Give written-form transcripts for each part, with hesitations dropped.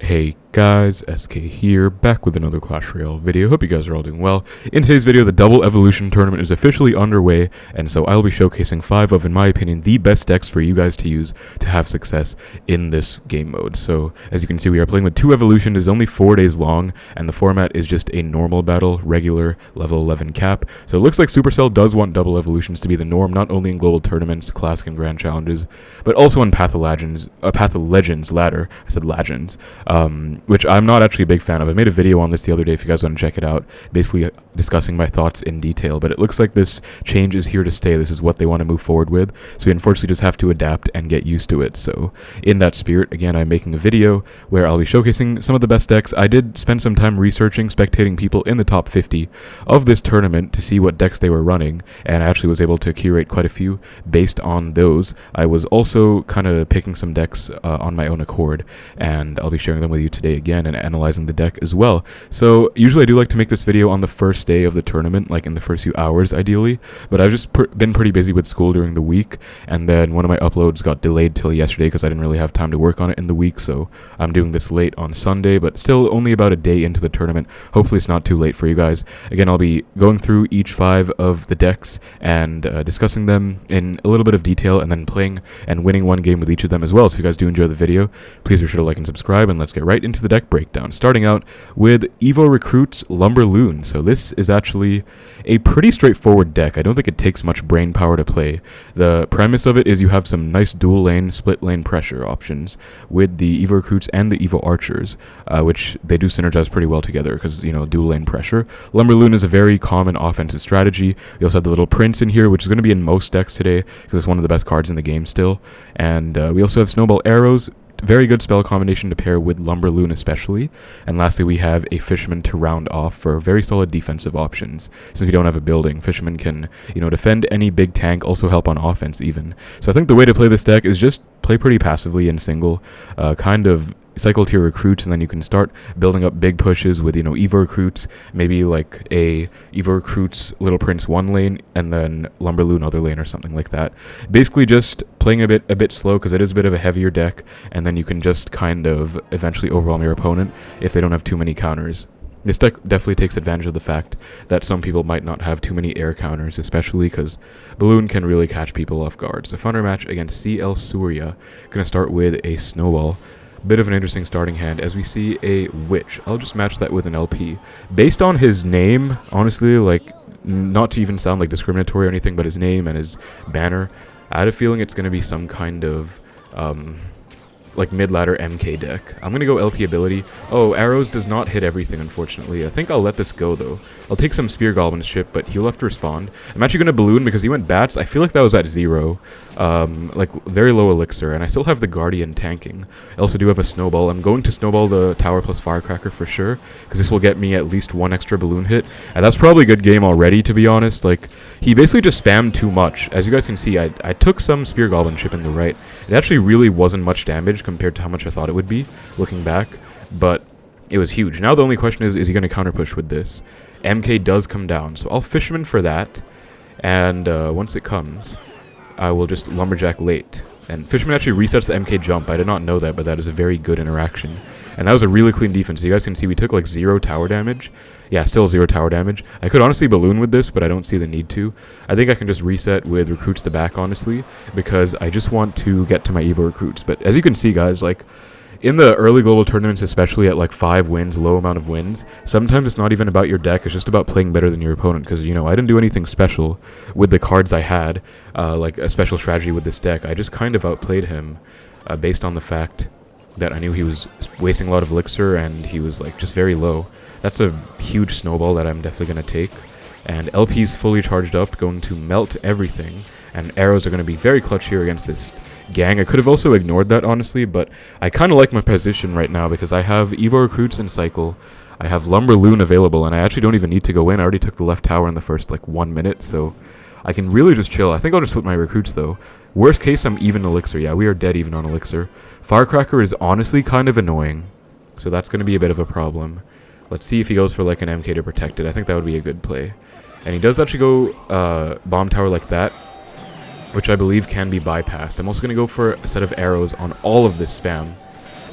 Hey guys, SK here, back with another Clash Royale video. Hope you guys are all doing well. In today's video, the Double Evolution Tournament is officially underway, and so I'll be showcasing 5 of, in my opinion, the best decks for you guys to use to have success in this game mode. So, as you can see, we are playing with 2 Evolution. It is only 4 days long, and the format is just a normal battle, regular, level 11 cap. So it looks like Supercell does want Double Evolutions to be the norm, not only in global tournaments, classic and grand challenges, but also in Path of Legends ladder. I said Legends. Which I'm not actually a big fan of. I made a video on this the other day if you guys want to check it out, basically discussing my thoughts in detail, but it looks like this change is here to stay. This is what they want to move forward with, so we unfortunately just have to adapt and get used to it. So in that spirit, again, I'm making a video where I'll be showcasing some of the best decks. I did spend some time researching, spectating people in the top 50 of this tournament to see what decks they were running, and I actually was able to curate quite a few based on those. I was also kind of picking some decks on my own accord, and I'll be sharing them with you today again and analyzing the deck as well. So usually I do like to make this video on the first day of the tournament, like in the first few hours ideally, but I've just been pretty busy with school during the week, and then one of my uploads got delayed till yesterday because I didn't really have time to work on it in the week, so I'm doing this late on Sunday, but still only about a day into the tournament. Hopefully it's not too late for you guys. Again, I'll be going through each 5 of the decks and discussing them in a little bit of detail, and then playing and winning one game with each of them as well. So if you guys do enjoy the video, please be sure to like and subscribe, and let's get right into the deck breakdown, starting out with Evo Recruits Lumberloon. So this is actually a pretty straightforward deck. I don't think it takes much brain power to play. The premise of it is you have some nice dual lane, split lane pressure options with the Evo Recruits and the Evo Archers, which they do synergize pretty well together because, you know, dual lane pressure. Lumberloon is a very common offensive strategy. We also have the little Prince in here, which is going to be in most decks today because it's one of the best cards in the game still. And we also have Snowball Arrows. Very good spell combination to pair with Lumberloon especially. And lastly, we have a Fisherman to round off for very solid defensive options. Since we don't have a building, Fisherman can, you know, defend any big tank, also help on offense even. So I think the way to play this deck is just play pretty passively in single, kind of cycle to your recruits, and then you can start building up big pushes with, you know, Evo Recruits, maybe like a Evo Recruits Little Prince one lane and then Lumberloon other lane or something like that. Basically just playing a bit slow because it is a bit of a heavier deck, and then you can just kind of eventually overwhelm your opponent if they don't have too many counters. This deck definitely takes advantage of the fact that some people might not have too many air counters, especially because Balloon can really catch people off guard. So Thunder match against CL Surya. Gonna start with a Snowball. Bit of an interesting starting hand as we see a Witch. I'll just match that with an LP. Based on his name, honestly, like, not to even sound like discriminatory or anything, but his name and his banner, I had a feeling it's going to be some kind of like mid-ladder MK deck. I'm going to go LP ability. Oh, Arrows does not hit everything, unfortunately. I think I'll let this go, though. I'll take some Spear Goblin's ship, but he'll have to respond. I'm actually going to Balloon because he went Bats. I feel like that was at 0. Like, very low Elixir, and I still have the Guardian tanking. I also do have a Snowball. I'm going to Snowball the Tower plus Firecracker for sure, because this will get me at least 1 extra Balloon hit. And that's probably a good game already, to be honest. Like, he basically just spammed too much. As you guys can see, I took some Spear Goblin ship in the right. It actually really wasn't much damage compared to how much I thought it would be, looking back, but it was huge. Now the only question is he going to counter push with this? MK does come down, so I'll Fisherman for that, and once it comes, I will just Lumberjack late. And Fisherman actually resets the MK jump. I did not know that, but that is a very good interaction. And that was a really clean defense. You guys can see we took like 0 tower damage. Yeah, still 0 tower damage. I could honestly Balloon with this, but I don't see the need to. I think I can just reset with Recruits the back, honestly, because I just want to get to my Evo Recruits. But as you can see, guys, like, in the early global tournaments, especially at like 5 wins, low amount of wins, sometimes it's not even about your deck, it's just about playing better than your opponent, because, you know, I didn't do anything special with the cards I had, like a special strategy with this deck. I just kind of outplayed him based on the fact that I knew he was wasting a lot of Elixir, and he was like just very low. That's a huge Snowball that I'm definitely going to take, and LP's fully charged up, going to melt everything, and Arrows are going to be very clutch here against this gang. I could have also ignored that, honestly, but I kind of like my position right now because I have Evo Recruits in cycle, I have Lumberloon available, and I actually don't even need to go in. I already took the left tower in the first like 1 minute, so I can really just chill. I think I'll just put my Recruits though. Worst case, I'm even Elixir. Yeah, we are dead even on Elixir. Firecracker is honestly kind of annoying, so that's going to be a bit of a problem. Let's see if he goes for like an MK to protect it. I think that would be a good play. And he does actually go Bomb Tower like that, which I believe can be bypassed. I'm also going to go for a set of arrows on all of this spam.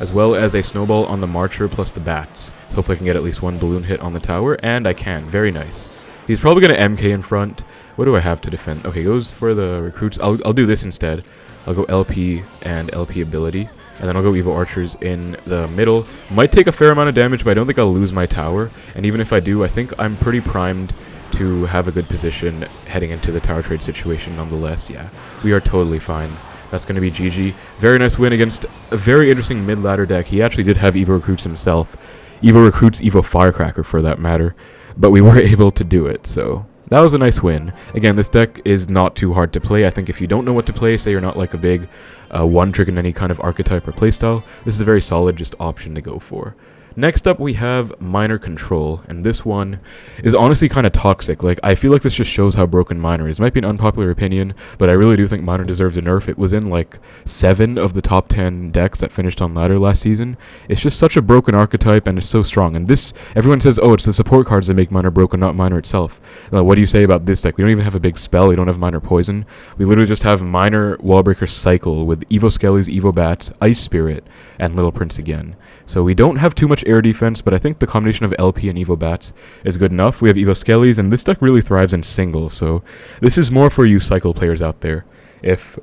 as well as a snowball on the Marcher plus the bats. Hopefully I can get at least one balloon hit on the tower, and I can. Very nice. He's probably going to MK in front. What do I have to defend? Okay, goes for the recruits. I'll do this instead. I'll go LP and LP ability, and then I'll go Evo Archers in the middle. Might take a fair amount of damage, but I don't think I'll lose my tower. And even if I do, I think I'm pretty primed to have a good position heading into the tower trade situation nonetheless. Yeah, we are totally fine. That's going to be GG. Very nice win against a very interesting mid-ladder deck. He actually did have Evo Recruits himself. Evo Recruits, Evo Firecracker for that matter. But we were able to do it, so that was a nice win. Again, this deck is not too hard to play. I think if you don't know what to play, say you're not like a big one-trick in any kind of archetype or playstyle, this is a very solid just option to go for. Next up, we have Miner Control, and this one is honestly kind of toxic. Like, I feel like this just shows how broken Miner is. It might be an unpopular opinion, but I really do think Miner deserves a nerf. It was in, like, 7 of the top 10 decks that finished on ladder last season. It's just such a broken archetype, and it's so strong. And this, everyone says, oh, it's the support cards that make Miner broken, not Miner itself. What do you say about this deck? We don't even have a big spell. We don't have Miner Poison. We literally just have Miner Wallbreaker Cycle with Evo Skellies, Evo Bats, Ice Spirit, and Little Prince again. So we don't have too much air defense, but I think the combination of LP and Evo Bats is good enough. We have Evo Skellies, and this deck really thrives in singles, so this is more for you cycle players out there if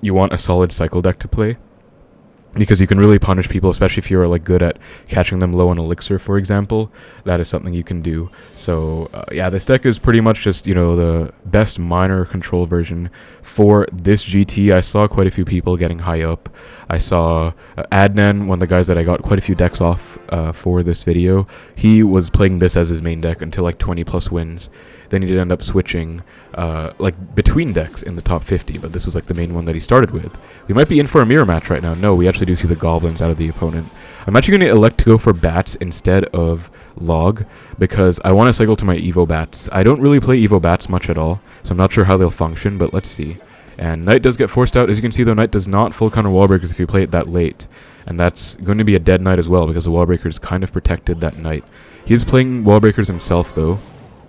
you want a solid cycle deck to play, because you can really punish people, especially if you're like good at catching them low on elixir, for example. That is something you can do. So yeah, this deck is pretty much just, you know, the best Miner Control version for this GT. I saw quite a few people getting high up. I saw Adnan, one of the guys that I got quite a few decks off for this video. He was playing this as his main deck until like 20 plus wins. Then he did end up switching like between decks in the top 50, but this was like the main one that he started with. We might be in for a mirror match right now. No, we actually do see the goblins out of the opponent. I'm actually going to elect to go for bats instead of log, because I want to cycle to my Evo Bats. I don't really play Evo Bats much at all, so I'm not sure how they'll function, but let's see. And Knight does get forced out. As you can see, though, Knight does not full counter wall breakers if you play it that late. And that's going to be a dead Knight as well, because the wall breakers kind of protected that Knight. He's playing wall breakers himself, though.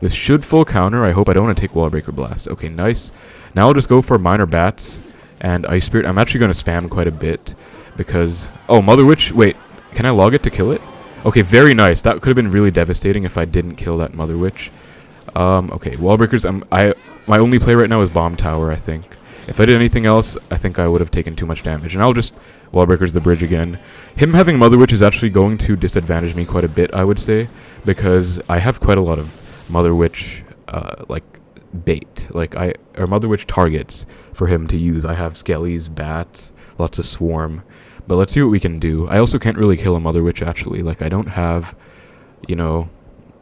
This should full counter. I hope I don't want to take wall breaker blast. Okay, nice. Now I'll just go for Miner Bats and Ice Spirit. I'm actually going to spam quite a bit because... Oh, Mother Witch. Wait, can I log it to kill it? Okay, very nice. That could have been really devastating if I didn't kill that Mother Witch. Okay, wall breakers. My only play right now is Bomb Tower, I think. If I did anything else, I think I would have taken too much damage. And I'll just wall breakers the bridge again. Him having Mother Witch is actually going to disadvantage me quite a bit, I would say, because I have quite a lot of Mother Witch, like, bait. Or Mother Witch targets for him to use. I have Skellies, Bats, lots of Swarm. But let's see what we can do. I also can't really kill a Mother Witch, actually. Like, I don't have, you know,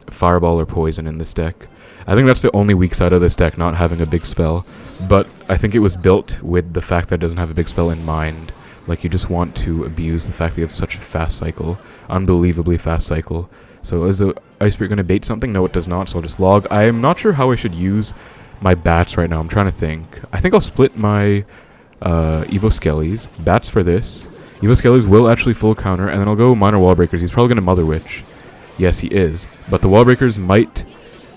Fireball or Poison in this deck. I think that's the only weak side of this deck, not having a big spell. But I think it was built with the fact that it doesn't have a big spell in mind. Like, you just want to abuse the fact that you have such a fast cycle. Unbelievably fast cycle. So is the Ice Spirit going to bait something? No, it does not, so I'll just log. I am not sure how I should use my Bats right now. I'm trying to think. I think I'll split my Evo Skellies. Bats for this. Evo Skellies will actually full counter, and then I'll go Minor Wall Breakers. He's probably going to Mother Witch. Yes, he is. But the Wall Breakers might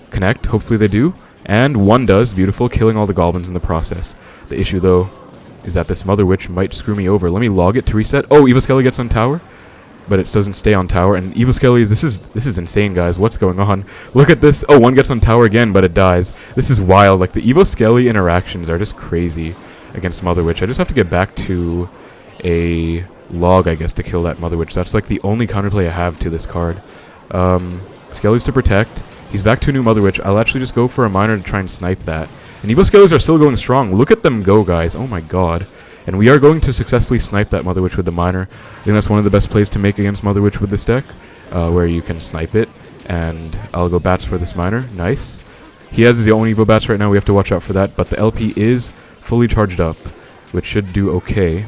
connect. Hopefully they do. And one does. Beautiful. Killing all the goblins in the process. The issue, though, is that this Mother Witch might screw me over. Let me log it to reset. Oh, Evo Skelly gets on tower. But it doesn't stay on tower. And Evo Skellies, this is insane, guys. What's going on? Look at this. Oh, one gets on tower again, but it dies. This is wild. Like, the Evo Skelly interactions are just crazy against Mother Witch. I just have to get back to a log, I guess, to kill that Mother Witch. That's like the only counterplay I have to this card. Skellies to protect. He's back to a new Mother Witch. I'll actually just go for a Miner to try and snipe that. And Evo Skellies are still going strong. Look at them go, guys. Oh my god. And we are going to successfully snipe that Mother Witch with the Miner. I think that's one of the best plays to make against Mother Witch with this deck, where you can snipe it. And I'll go Bats for this Miner. Nice. He has his own Evo Bats right now. We have to watch out for that. But the LP is fully charged up, which should do okay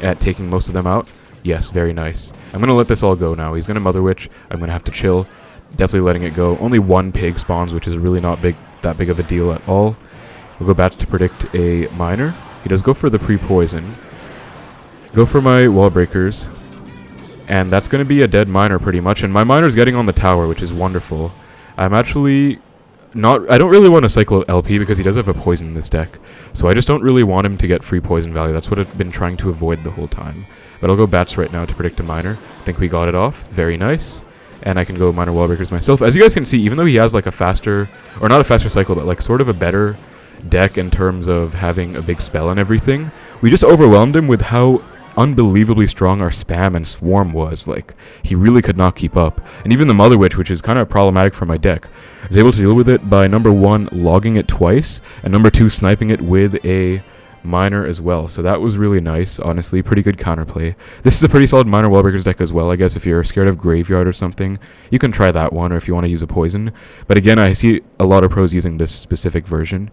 at taking most of them out. Yes, very nice. I'm going to let this all go now. He's going to Mother Witch. I'm going to have to chill. Definitely letting it go. Only one pig spawns, which is really not that big of a deal at all. We'll go Bats to predict a Miner. He does go for the pre-poison. Go for my wall breakers. And that's going to be a dead Miner pretty much. And my Miner's getting on the tower, which is wonderful. I'm actually not... I don't really want to cycle LP because he does have a poison in this deck. So I just don't really want him to get free poison value. That's what I've been trying to avoid the whole time. but I'll go bats right now to predict a miner. I think we got it off. Very nice. And I can go miner wall breakers myself. As you guys can see, even though he has like a faster, or not a faster cycle, but like sort of a better deck in terms of having a big spell and everything, we just overwhelmed him with how unbelievably strong our spam and swarm was. Like, he really could not keep up. And even the Mother Witch, which is kind of problematic for my deck, I was able to deal with it by number 1 logging it twice, and number 2 sniping it with a miner as well. So that was really nice, honestly. Pretty good counterplay. This is a pretty solid miner wall breakers deck as well. I guess if you're scared of graveyard or something, you can try that one, or if you want to use a poison. But again, I see a lot of pros using this specific version,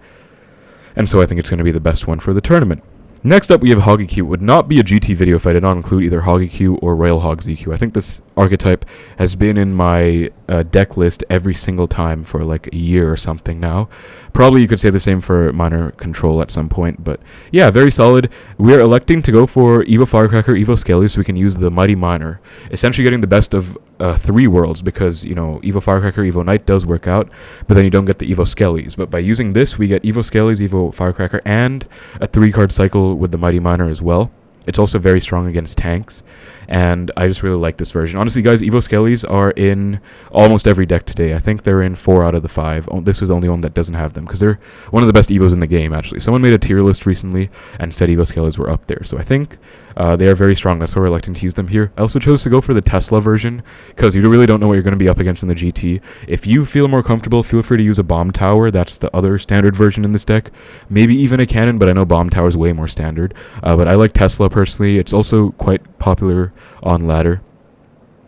and so I think it's going to be the best one for the tournament. Next up, we have Hog EQ. Would not be a GT video if I did not include either Hog EQ or Royal Hogs EQ. I think this archetype has been in my deck list every single time for like a year or something now. Probably you could say the same for Miner Control at some point, but yeah, very solid. We are electing to go for Evo Firecracker, Evo Skelly, so we can use the Mighty Miner. Essentially getting the best of 3 worlds, because, you know, Evo Firecracker, Evo Knight does work out, but then you don't get the Evo Skellys. But by using this, we get Evo Skellys, Evo Firecracker, and a 3-card cycle with the Mighty Miner as well. It's also very strong against tanks, and I just really like this version. Honestly, guys, Evo Skellys are in almost every deck today. I think they're in 4 out of the 5. This is the only one that doesn't have them, because they're one of the best Evos in the game, actually. Someone made a tier list recently and said Evo Skellys were up there, so I think they are very strong. That's why we're electing to use them here. I also chose to go for the Tesla version, because you really don't know what you're going to be up against in the GT. If you feel more comfortable, feel free to use a Bomb Tower. That's the other standard version in this deck. Maybe even a Cannon, but I know Bomb Tower is way more standard. But I like Tesla personally. It's also quite popular on ladder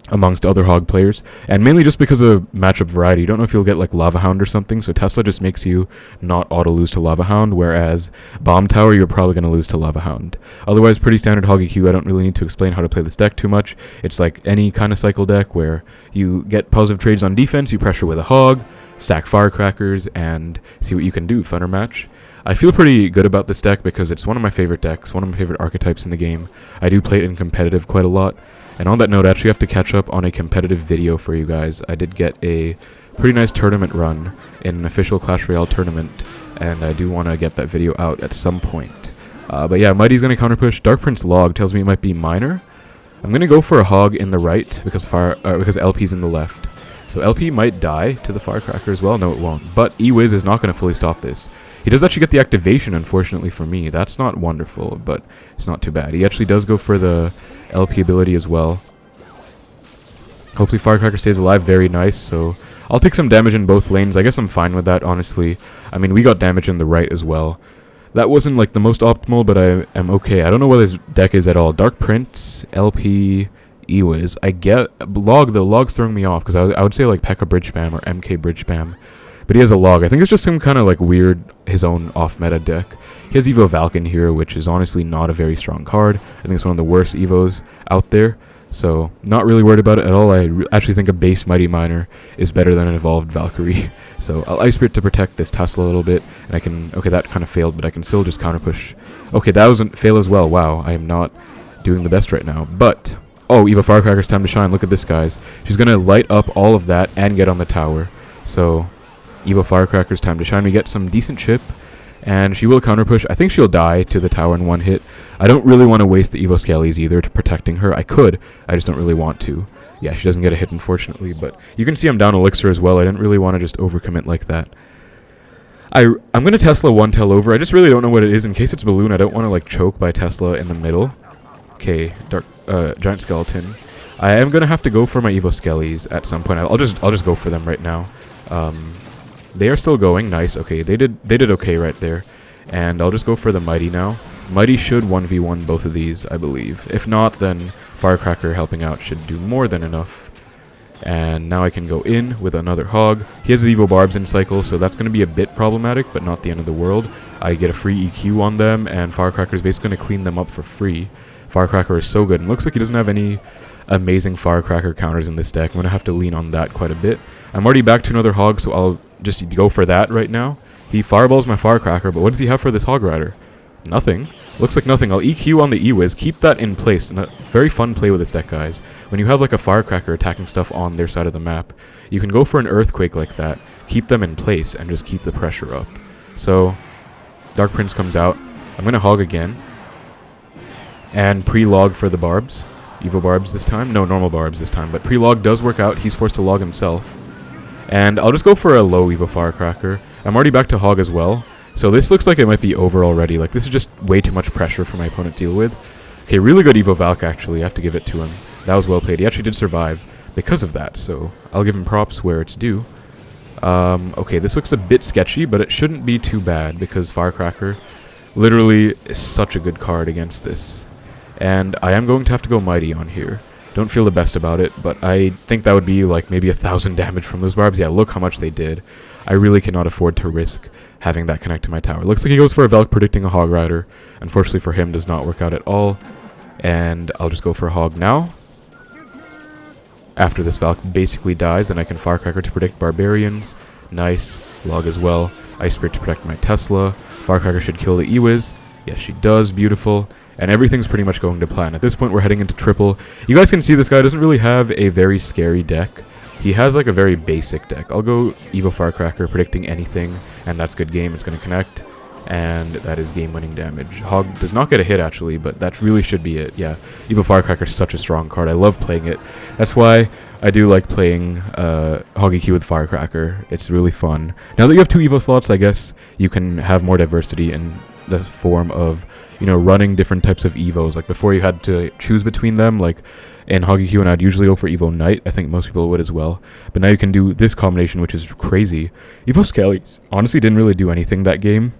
amongst other Hog players, and mainly just because of matchup variety. You don't know if you'll get like Lava Hound or something, so Tesla just makes you not auto lose to Lava Hound, whereas Bomb Tower you're probably going to lose to Lava Hound. Otherwise, pretty standard Hog EQ. I don't really need to explain how to play this deck too much. It's like any kind of cycle deck where you get positive trades on defense, you pressure with a Hog, stack Firecrackers, and see what you can do. Funner match. I feel pretty good about this deck because it's one of my favorite decks, one of my favorite archetypes in the game. I do play it in competitive quite a lot. And on that note, I actually have to catch up on a competitive video for you guys. I did get a pretty nice tournament run in an official Clash Royale tournament, and I do want to get that video out at some point. But yeah, Mighty's going to counter push. Dark Prince Log tells me it might be Miner. I'm going to go for a Hog in the right because LP's in the left. So LP might die to the Firecracker as well. No, it won't. But E-Wiz is not going to fully stop this. He does actually get the activation, unfortunately for me. That's not wonderful, but it's not too bad. He actually does go for the LP ability as well. Hopefully Firecracker stays alive. Very nice. So I'll take some damage in both lanes. I guess I'm fine with that, honestly. I mean, we got damage in the right as well. That wasn't like the most optimal, but I am okay. I don't know what his deck is at all. Dark Prince, LP, E-Wiz. I get Log, though. Log's throwing me off because I would say like P.E.K.K.A. Bridge Spam or MK Bridge Spam. But he has a Log. I think it's just some kind of like weird, his own off-meta deck. He has Evo Valken here, which is honestly not a very strong card. I think it's one of the worst Evos out there. So, not really worried about it at all. I actually think a base Mighty Miner is better than an evolved Valkyrie. So, I'll Ice Spirit to protect this Tesla a little bit. And I can... Okay, that kind of failed, but I can still just counter push. Okay, that wasn't fail as well. Wow, I am not doing the best right now. But... Oh, Evo Firecracker's time to shine. Look at this, guys. She's going to light up all of that and get on the tower. So... Evo Firecracker's time to shine. We get some decent chip, and she will counter push. I think she'll die to the tower in one hit. I don't really want to waste the Evo Skellys either to protecting her. I could, I just don't really want to. Yeah, she doesn't get a hit, unfortunately, but you can see I'm down Elixir as well. I didn't really want to just overcommit like that. I'm going to Tesla one tail over. I just really don't know what it is. In case it's Balloon, I don't want to like choke by Tesla in the middle. Okay, Giant Skeleton. I am going to have to go for my Evo Skellys at some point. I'll just go for them right now. They are still going. Nice. Okay, they did okay right there. And I'll just go for the Mighty now. Mighty should 1v1 both of these, I believe. If not, then Firecracker helping out should do more than enough. And now I can go in with another Hog. He has the Evo Barbs in cycle, so that's going to be a bit problematic, but not the end of the world. I get a free EQ on them, and Firecracker is basically going to clean them up for free. Firecracker is so good. And looks like he doesn't have any amazing Firecracker counters in this deck. I'm going to have to lean on that quite a bit. I'm already back to another Hog, so I'll just go for that right now. He fireballs my Firecracker, but what does he have for this Hog Rider? Nothing. Looks like nothing. I'll EQ on the E-Wiz. Keep that in place. And a very fun play with this deck, guys. When you have like a Firecracker attacking stuff on their side of the map, you can go for an Earthquake like that, keep them in place, and just keep the pressure up. So, Dark Prince comes out. I'm going to Hog again. and pre-log for the barbs. Evo barbs this time. No, normal barbs this time. But pre-log does work out. He's forced to log himself. And I'll just go for a low Evo Firecracker. I'm already back to Hog as well. So this looks like it might be over already. Like, this is just way too much pressure for my opponent to deal with. Okay, really good Evo Valk, actually. I have to give it to him. That was well played. He actually did survive because of that. So I'll give him props where it's due. Okay, this looks a bit sketchy, but it shouldn't be too bad because Firecracker literally is such a good card against this. And I am going to have to go Mighty on here. Don't feel the best about it, but I think that would be like maybe 1,000 damage from those barbs. Yeah, look how much they did. I really cannot afford to risk having that connect to my tower. Looks like he goes for a Valk predicting a Hog Rider. Unfortunately for him, does not work out at all. And I'll just go for a Hog now. After this Valk basically dies, then I can Firecracker to predict Barbarians. Nice. Log as well. Ice Spirit to protect my Tesla. Firecracker should kill the Ewiz. Yes, she does. Beautiful. And everything's pretty much going to plan. At this point, we're heading into triple. You guys can see this guy doesn't really have a very scary deck. He has like a very basic deck. I'll go Evo Firecracker, predicting anything, and that's good game. It's going to connect, and that is game-winning damage. Hog does not get a hit, actually, but that really should be it. Yeah, Evo Firecracker is such a strong card. I love playing it. That's why I do like playing Hoggy Q with Firecracker. It's really fun. Now that you have 2 Evo slots, I guess you can have more diversity in the form of, you know, running different types of Evos. Like before you had to choose between them, like in Hoggy Q, and I'd usually go for Evo Knight. I think most people would as well. But now you can do this combination, which is crazy. Evo Skellies honestly didn't really do anything that game,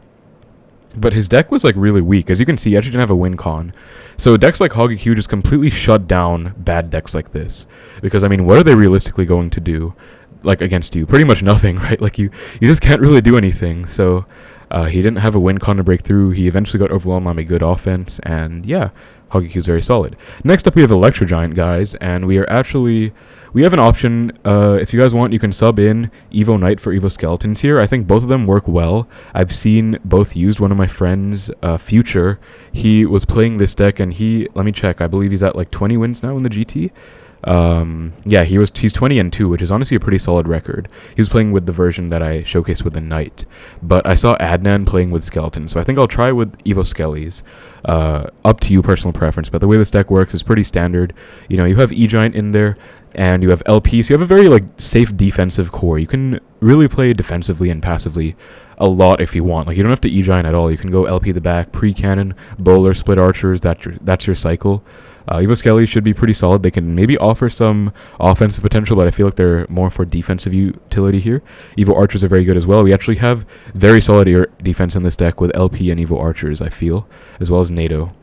but his deck was like really weak. As you can see, he actually didn't have a win con. So decks like Hoggy Q just completely shut down bad decks like this. Because, I mean, what are they realistically going to do, like, against you? Pretty much nothing, right? Like, you just can't really do anything. So he didn't have a win con to break through. He eventually got overwhelmed on a good offense, and yeah, Hoggy Q is very solid. Next up, we have Electro Giant, guys, and we have an option. If you guys want, you can sub in Evo Knight for Evo Skeletons here. I think both of them work well. I've seen both used. One of my friends, Future, he was playing this deck, and let me check, I believe he's at like 20 wins now in the GT. Yeah, he's 20-2, which is honestly a pretty solid record. He was playing with the version that I showcased with the Knight, but I saw Adnan playing with Skeleton, so I think I'll try with Evo Skellies. Up to you, personal preference, but the way this deck works is pretty standard. You know, you have E-Giant in there, and you have LP, so you have a very like safe defensive core. You can really play defensively and passively a lot if you want. Like, you don't have to E-Giant at all. You can go LP the back, pre-cannon, bowler, split archers. That's your cycle. Evo Skelly should be pretty solid. They can maybe offer some offensive potential, but I feel like they're more for defensive utility here. Evo Archers are very good as well. We actually have very solid defense in this deck with LP and Evo Archers, I feel, as well as NATO.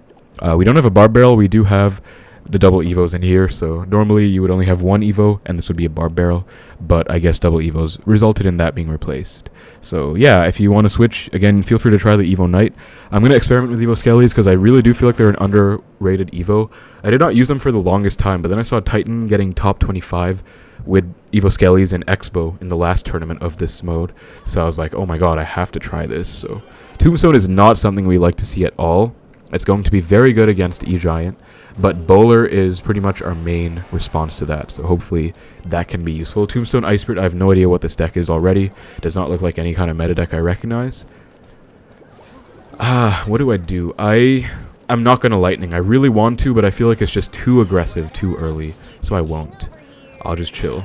We don't have a Barb Barrel. We do have the double Evos in here, so normally you would only have one Evo, and this would be a Barb Barrel, but I guess double Evos resulted in that being replaced. So yeah, if you want to switch, again, feel free to try the Evo Knight. I'm going to experiment with Evo Skellies because I really do feel like they're an underrated Evo. I did not use them for the longest time, but then I saw Titan getting top 25 with Evo Skellies and Expo in the last tournament of this mode, so I was like, oh my god, I have to try this. So Tombstone is not something we like to see at all. It's going to be very good against E-Giant, but Bowler is pretty much our main response to that, so hopefully that can be useful. Tombstone Ice Spirit, I have no idea what this deck is already. Does not look like any kind of meta deck I recognize. What do I do? I'm not going to Lightning. I really want to, but I feel like it's just too aggressive too early, so I won't. I'll just chill.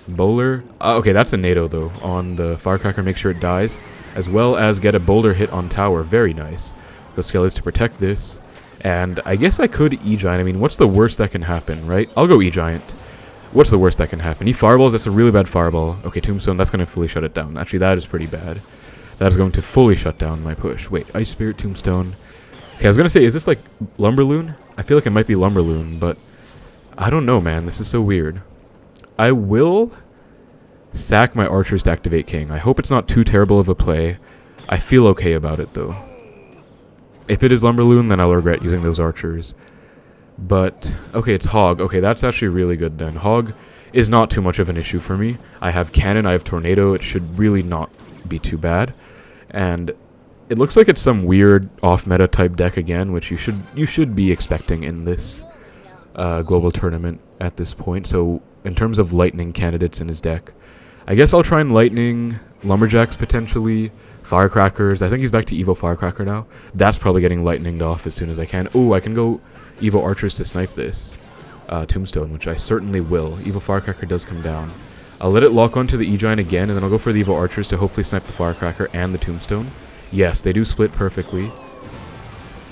Bowler. Okay, that's a NATO, though, on the Firecracker. Make sure it dies, as well as get a Boulder hit on tower. Very nice. Go Skellies to protect this. And I guess I could E-Giant. I mean, what's the worst that can happen, right? I'll go E-Giant. What's the worst that can happen? He Fireballs. That's a really bad Fireball. Okay, Tombstone. That's going to fully shut it down. Actually, that is pretty bad. That is going to fully shut down my push. Wait, Ice Spirit, Tombstone. Okay, I was going to say, is this like Lumberloon? I feel like it might be Lumberloon, but I don't know, man. This is so weird. I will sack my Archers to activate King. I hope it's not too terrible of a play. I feel okay about it, though. If it is Lumberloon, then I'll regret using those Archers. But, okay, it's Hog. Okay, that's actually really good then. Hog is not too much of an issue for me. I have Cannon, I have Tornado. It should really not be too bad. And it looks like it's some weird off-meta type deck again, which you should be expecting in this global tournament at this point. So, in terms of Lightning candidates in his deck, I guess I'll try and Lightning Lumberjacks potentially. Firecrackers. I think he's back to Evo Firecracker now. That's probably getting lightninged off as soon as I can. Oh, I can go Evo Archers to snipe this Tombstone, which I certainly will. Evo Firecracker does come down. I'll let it lock onto the E-Giant again, and then I'll go for the Evo Archers to hopefully snipe the Firecracker and the Tombstone. Yes, they do split perfectly.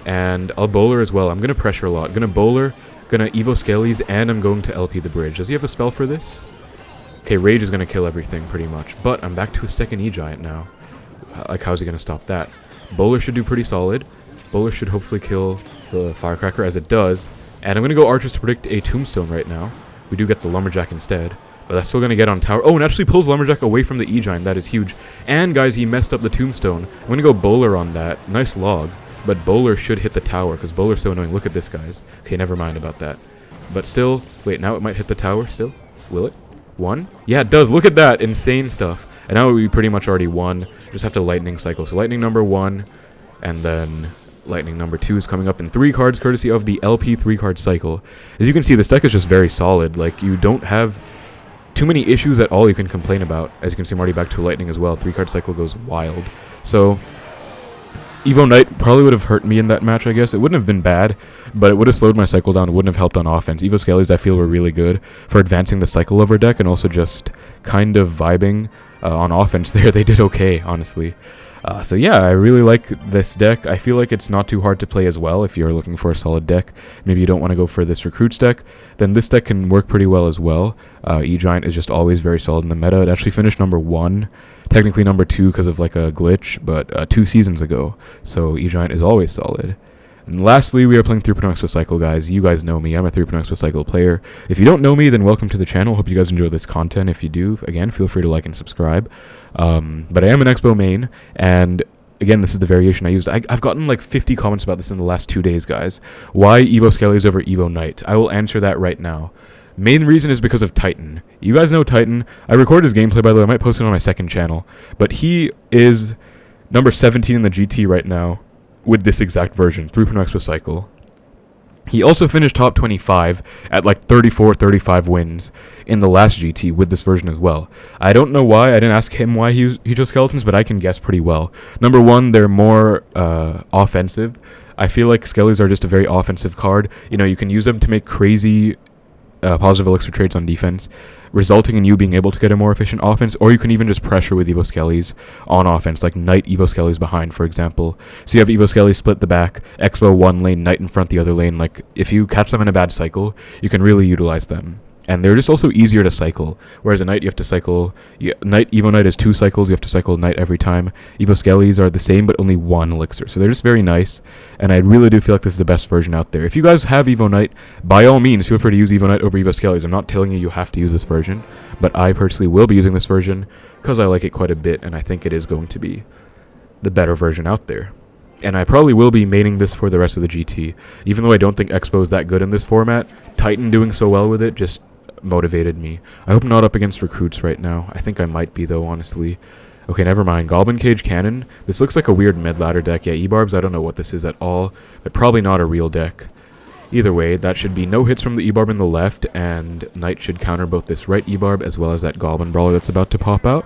And I'll bowler as well. I'm going to pressure a lot. Going to bowler, going to Evo Skellies, and I'm going to LP the bridge. Does he have a spell for this? Okay, Rage is going to kill everything pretty much. But I'm back to a second E-Giant now. Like, how's he going to stop that? Bowler should do pretty solid. Bowler should hopefully kill the Firecracker, as it does. And I'm going to go Archers to predict a Tombstone right now. We do get the Lumberjack instead. But that's still going to get on tower. Oh, and actually pulls Lumberjack away from the E-Giant. That is huge. And, guys, he messed up the Tombstone. I'm going to go Bowler on that. Nice log. But Bowler should hit the tower, because Bowler's so annoying. Look at this, guys. Okay, never mind about that. But still, wait, now it might hit the tower still? Will it? 1? Yeah, it does. Look at that. Insane stuff. And now we pretty much already won. Just have to Lightning cycle. So Lightning number 1, and then Lightning number 2 is coming up in 3 cards, courtesy of the LP 3-card cycle. As you can see, this deck is just very solid. Like, you don't have too many issues at all you can complain about. As you can see, I'm already back to a Lightning as well. 3-card cycle goes wild. So Evo Knight probably would have hurt me in that match, I guess. It wouldn't have been bad, but it would have slowed my cycle down. It wouldn't have helped on offense. Evo Skellies, I feel, were really good for advancing the cycle of our deck and also just kind of vibing on offense there. They did okay, honestly. So yeah, I really like this deck. I feel like it's not too hard to play as well if you're looking for a solid deck. Maybe you don't want to go for this Recruits deck, then this deck can work pretty well as well. E-Giant is just always very solid in the meta. It actually finished number 1. Technically number 2 because of like a glitch, but 2 seasons ago. So E-Giant is always solid. And lastly, we are playing 3-point Expo Cycle, guys. You guys know me. I'm a 3-point Expo Cycle player. If you don't know me, then welcome to the channel. Hope you guys enjoy this content. If you do, again, feel free to like and subscribe. But I am an Expo main, and again, this is the variation I used. I've gotten like 50 comments about this in the last 2 days, guys. Why Evo Skellies over Evo Knight? I will answer that right now. Main reason is because of Titan. You guys know Titan. I recorded his gameplay, by the way. I might post it on my second channel. But he is number 17 in the GT right now with this exact version, 3.0 Expo Cycle. He also finished top 25 at like 34, 35 wins in the last GT with this version as well. I don't know why. I didn't ask him why he chose Skeletons, but I can guess pretty well. Number 1, they're more offensive. I feel like Skellies are just a very offensive card. You know, you can use them to make crazy positive elixir trades on defense, resulting in you being able to get a more efficient offense, or you can even just pressure with Evo Skellies on offense, like Knight Evo Skellies behind, for example. So you have Evo Skellies split the back, Expo one lane, Knight in front the other lane. Like, if you catch them in a bad cycle, you can really utilize them. And they're just also easier to cycle, whereas a Knight you have to cycle... Evo Knight is 2 cycles, you have to cycle Knight every time. Evo Skellies are the same, but only 1 elixir, so they're just very nice, and I really do feel like this is the best version out there. If you guys have Evo Knight, by all means, feel free to use Evo Knight over Evo Skellies. I'm not telling you have to use this version, but I personally will be using this version, because I like it quite a bit, and I think it is going to be the better version out there. And I probably will be maining this for the rest of the GT. Even though I don't think Expo is that good in this format, Titan doing so well with it just motivated me. I hope I'm not up against Recruits right now. I think I might be, though, honestly. Okay, never mind. Goblin Cage Cannon. This looks like a weird mid-ladder deck. Yeah, E-Barbs, I don't know what this is at all, but probably not a real deck. Either way, that should be no hits from the E-Barb in the left, and Knight should counter both this right E-Barb as well as that Goblin Brawler that's about to pop out.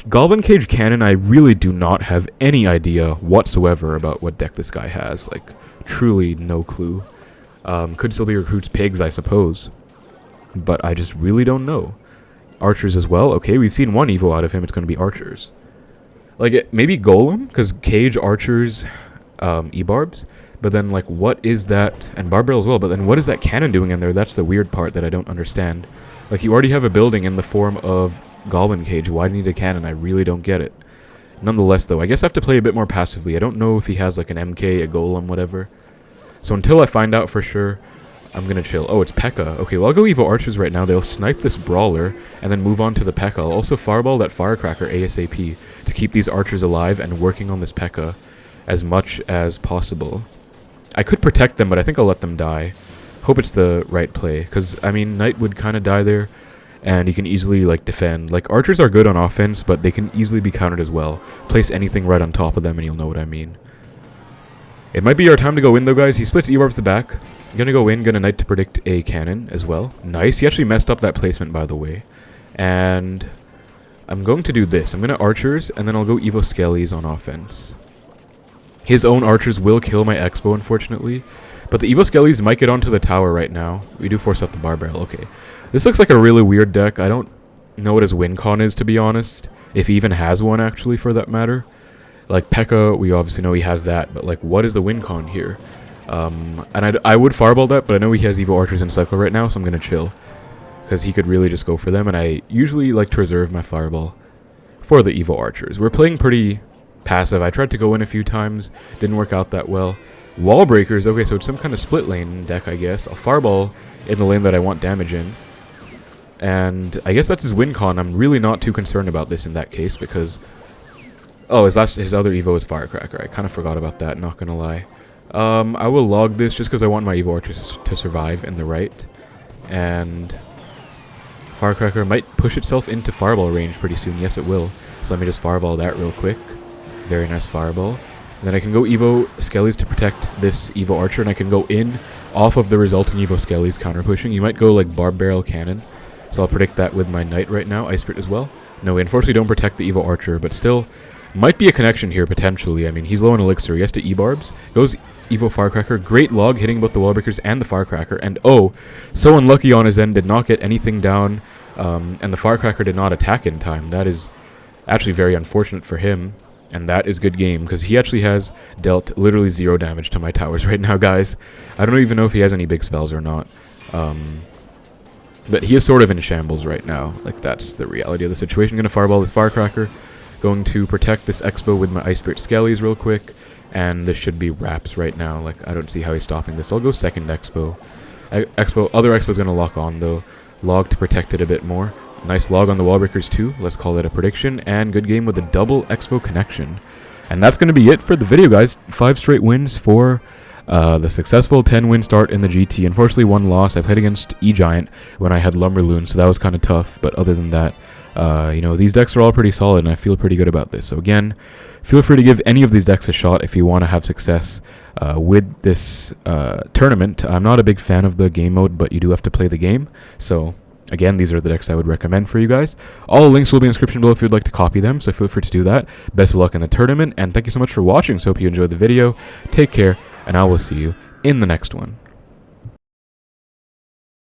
Goblin Cage Cannon, I really do not have any idea whatsoever about what deck this guy has. Like, truly no clue. Could still be Recruits Pigs, I suppose. But I just really don't know. Archers as well. Okay, we've seen 1 Evo out of him. It's going to be Archers. Like, maybe Golem, because Cage, Archers, E-Barbs. But then, like, what is that? And Barbell as well. But then what is that cannon doing in there? That's the weird part that I don't understand. Like, you already have a building in the form of Goblin Cage. Why do you need a cannon? I really don't get it. Nonetheless, though, I guess I have to play a bit more passively. I don't know if he has, like, an MK, a Golem, whatever. So until I find out for sure, I'm going to chill. Oh, it's P.E.K.K.A. Okay, well, I'll go Evo Archers right now. They'll snipe this Brawler and then move on to the P.E.K.K.A. I'll also Fireball that Firecracker ASAP to keep these Archers alive and working on this P.E.K.K.A. as much as possible. I could protect them, but I think I'll let them die. Hope it's the right play, because, I mean, Knight would kind of die there, and you can easily, like, defend. Like, Archers are good on offense, but they can easily be countered as well. Place anything right on top of them, and you'll know what I mean. It might be our time to go in, though, guys. He splits E-Barbs the back. Gonna go in, gonna Knight to predict a cannon as well. Nice. He actually messed up that placement, by the way. And I'm going to do this. I'm gonna Archers, and then I'll go Evo Skellies on offense. His own Archers will kill my Expo, unfortunately. But the Evo Skellies might get onto the tower right now. We do force out the Bar Barrel. Okay. This looks like a really weird deck. I don't know what his win con is, to be honest. If he even has one, actually, for that matter. Like, P.E.K.K.A, we obviously know he has that. But, like, what is the win con here? And I would Fireball that, but I know he has Evo Archers in cycle right now, so I'm going to chill. Because he could really just go for them. And I usually like to reserve my Fireball for the Evo Archers. We're playing pretty passive. I tried to go in a few times. Didn't work out that well. Wall Breakers. Okay, so it's some kind of split lane deck, I guess. A Fireball in the lane that I want damage in. And I guess that's his win con. I'm really not too concerned about this in that case because... Oh, his other Evo is Firecracker. I kind of forgot about that, not gonna lie. I will log this just because I want my Evo Archers to survive in the right. And... Firecracker might push itself into Fireball range pretty soon. Yes, it will. So let me just Fireball that real quick. Very nice Fireball. And then I can go Evo Skellies to protect this Evo Archer, and I can go in off of the resulting Evo Skellies counter pushing. You might go like Barb Barrel Cannon. So I'll predict that with my Knight right now. Ice Spirit as well. No, we unfortunately don't protect the Evo Archer, but still might be a connection here potentially. I mean, he's low on Elixir. He has to E-Barbs. Goes Evo Firecracker. Great log hitting both the Wall Breakers and the Firecracker. And oh, so unlucky on his end. Did not get anything down. And the Firecracker did not attack in time. That is actually very unfortunate for him. And that is good game, because he actually has dealt literally 0 damage to my towers right now, guys. I don't even know if he has any big spells or not. But he is sort of in shambles right now. Like, that's the reality of the situation. Going to Fireball this Firecracker. Going to protect this Expo with my Ice Spirit Skellies real quick. And this should be Wraps right now. Like, I don't see how he's stopping this. I'll go second Expo. Other Expo's going to lock on, though. Log to protect it a bit more. Nice log on the Wall Breakers too. Let's call it a prediction. And good game with a double Expo connection. And that's going to be it for the video, guys. 5 straight wins for the successful 10-win start in the GT. Unfortunately, 1 loss. I played against E-Giant when I had Lumberloon, so that was kind of tough. But other than that, you know, these decks are all pretty solid, and I feel pretty good about this. So again, feel free to give any of these decks a shot if you want to have success with this tournament. I'm not a big fan of the game mode, but you do have to play the game. So again, these are the decks I would recommend for you guys. All links will be in the description below if you'd like to copy them, so feel free to do that. Best of luck in the tournament, and thank you so much for watching. So hope you enjoyed the video. Take care, and I will see you in the next one.